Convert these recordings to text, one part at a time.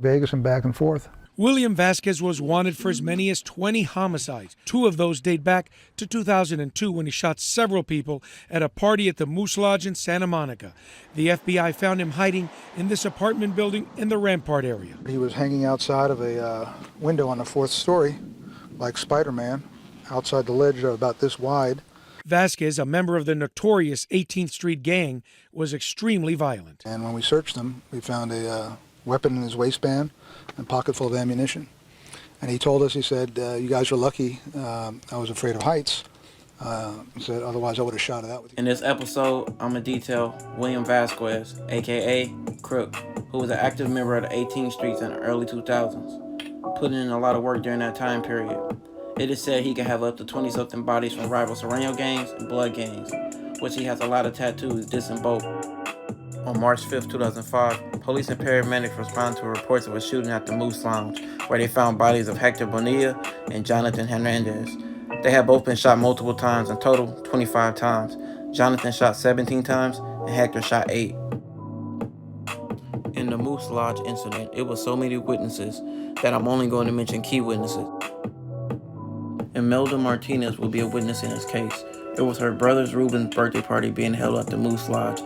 Vegas and back and forth. William Vasquez was wanted for as many as 20 homicides. 2 of those date back to 2002 when he shot several people at a party at the Moose Lodge in Santa Monica. The FBI found him hiding in this apartment building in the Rampart area. He was hanging outside of a window on the 4th story, like Spider-Man, outside the ledge about this wide. Vasquez, a member of the notorious 18th Street Gang, was extremely violent. And when we searched him, we found a weapon in his waistband and pocket full of ammunition. And he told us, he said, you guys are lucky. I was afraid of heights. He said, otherwise I would have shot it out with you. In this episode, I'm going to detail William Vasquez, a.k.a. Crook, who was an active member of the 18th Streets in the early 2000s, putting in a lot of work during that time period. It is said he can have up to 20-something bodies from rival Serrano gangs and blood gangs, which he has a lot of tattoos dissing both. On March 5, 2005, police and paramedics responded to reports of a shooting at the Moose Lounge, where they found bodies of Hector Bonilla and Jonathan Hernandez. They had both been shot multiple times, in total 25 times. Jonathan shot 17 times, and Hector shot 8. In the Moose Lodge incident, it was so many witnesses that I'm only going to mention key witnesses. Imelda Martinez will be a witness in this case. It was her brother's Ruben's birthday party being held at the Moose Lodge.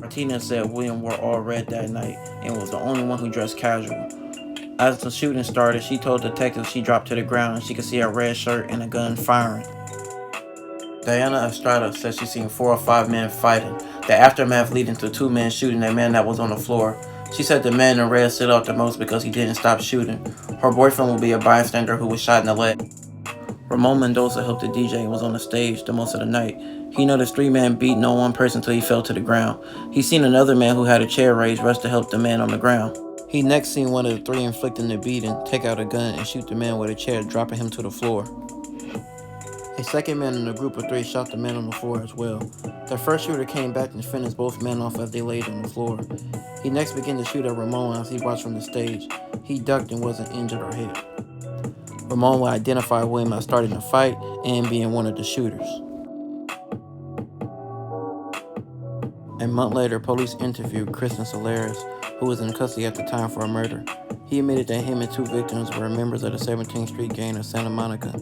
Martinez said William wore all red that night and was the only one who dressed casual. As the shooting started, she told detectives she dropped to the ground and she could see a red shirt and a gun firing. Diana Estrada said she seen 4 or 5 men fighting, the aftermath leading to 2 men shooting a man that was on the floor. She said the man in red stood out the most because he didn't stop shooting. Her boyfriend will be a bystander who was shot in the leg. Ramon Mendoza helped the DJ and was on the stage the most of the night. He noticed 3 men beating on one person till he fell to the ground. He seen another man who had a chair raised rush to help the man on the ground. He next seen one of the 3 inflicting the beating take out a gun and shoot the man with a chair, dropping him to the floor. A second man in the group of 3 shot the man on the floor as well. The first shooter came back and finished both men off as they laid on the floor. He next began to shoot at Ramon as he watched from the stage. He ducked and wasn't injured or hit. Ramon would identify William as starting the fight and being one of the shooters. A month later, police interviewed Kristen Solares, who was in custody at the time for a murder. He admitted that him and 2 victims were members of the 17th Street Gang of Santa Monica.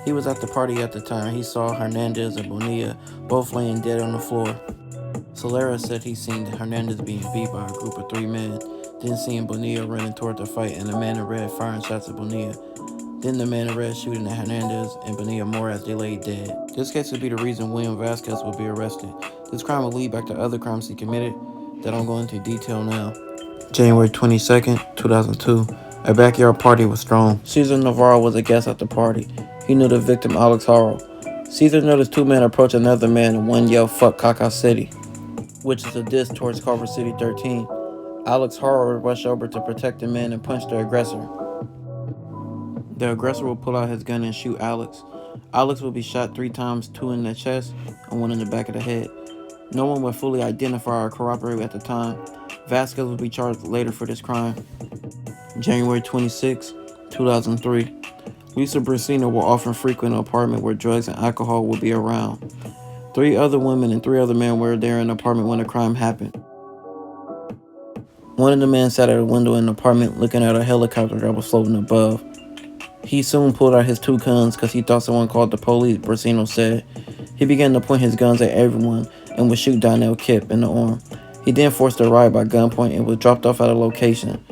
He was at the party at the time. He saw Hernandez and Bonilla both laying dead on the floor. Solares said he seen Hernandez being beat by a group of 3 men, then seeing Bonilla running toward the fight and the man in red firing shots at Bonilla. Then the man in red shooting at Hernandez and Bonilla more as they lay dead. This case would be the reason William Vasquez would be arrested. This crime will lead back to other crimes he committed that I'm going into detail now. January 22nd, 2002, a backyard party was thrown. Cesar Navarro was a guest at the party. He knew the victim, Alex Haro. Cesar noticed 2 men approach another man and one yelled, "Fuck Caca City," which is a diss towards Culver City 13. Alex Haro rushed over to protect the man and punched the aggressor. The aggressor will pull out his gun and shoot Alex. Alex will be shot 3 times, 2 in the chest and 1 in the back of the head. No one would fully identify or corroborate at the time. Vasquez will be charged later for this crime. January 26, 2003. Lisa Brasino will often frequent an apartment where drugs and alcohol will be around. 3 other women and 3 other men were there in the apartment when the crime happened. One of the men sat at a window in the apartment looking at a helicopter that was floating above. He soon pulled out his 2 guns because he thought someone called the police, Brasino said. He began to point his guns at everyone and would shoot Donnell Kipp in the arm. He then forced a ride by gunpoint and was dropped off at a location.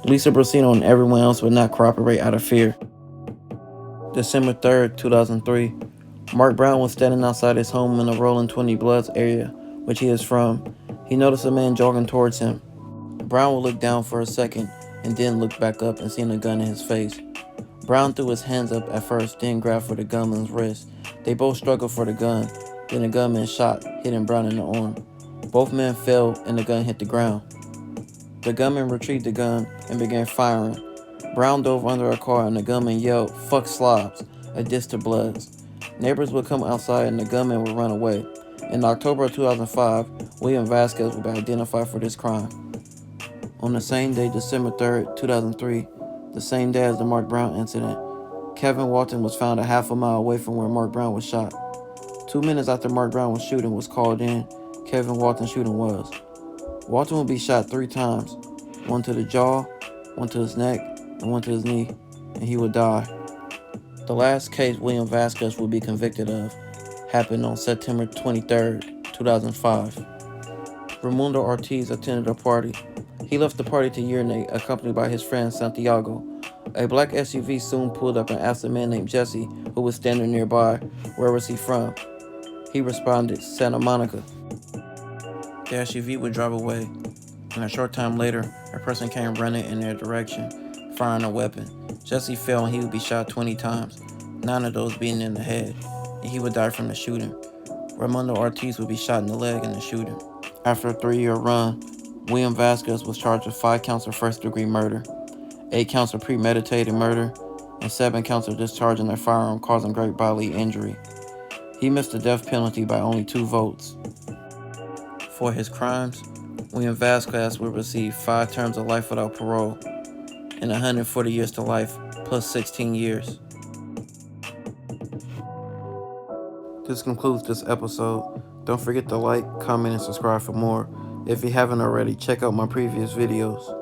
Lisa Brasino and everyone else would not cooperate out of fear. December 3rd, 2003. Mark Brown was standing outside his home in the Rolling 20 Bloods area, which he is from. He noticed a man jogging towards him. Brown would look down for a second and then look back up and seen a gun in his face. Brown threw his hands up at first, then grabbed for the gunman's wrist. They both struggled for the gun. Then the gunman shot, hitting Brown in the arm. Both men fell and the gun hit the ground. The gunman retrieved the gun and began firing. Brown dove under a car and the gunman yelled, "Fuck slobs," a diss to Bloods. Neighbors would come outside and the gunman would run away. In October of 2005, William Vasquez would be identified for this crime. On the same day, December 3rd, 2003, the same day as the Mark Brown incident, Kevin Walton was found a half a mile away from where Mark Brown was shot. 2 minutes after Mark Brown was shooting was called in, Kevin Walton's shooting was. Walton will be shot 3 times, 1 to the jaw, one to his neck, and one to his knee, and he would die. The last case William Vasquez would be convicted of happened on September 23, 2005. Raimundo Ortiz attended a party. He left the party to urinate, accompanied by his friend Santiago. A black SUV soon pulled up and asked a man named Jesse, who was standing nearby, where was he from. He responded, Santa Monica. The SUV would drive away, and a short time later, a person came running in their direction, firing a weapon. Jesse fell and he would be shot 20 times, 9 of those being in the head, and he would die from the shooting. Raimundo Ortiz would be shot in the leg in the shooting. After a 3-year run, William Vasquez was charged with 5 counts of first-degree murder, 8 counts of premeditated murder, and 7 counts of discharging a firearm causing great bodily injury. He missed the death penalty by only 2 votes. For his crimes, William Vasquez will receive 5 terms of life without parole and 140 years to life plus 16 years. This concludes this episode. Don't forget to like, comment, and subscribe for more. If you haven't already, check out my previous videos.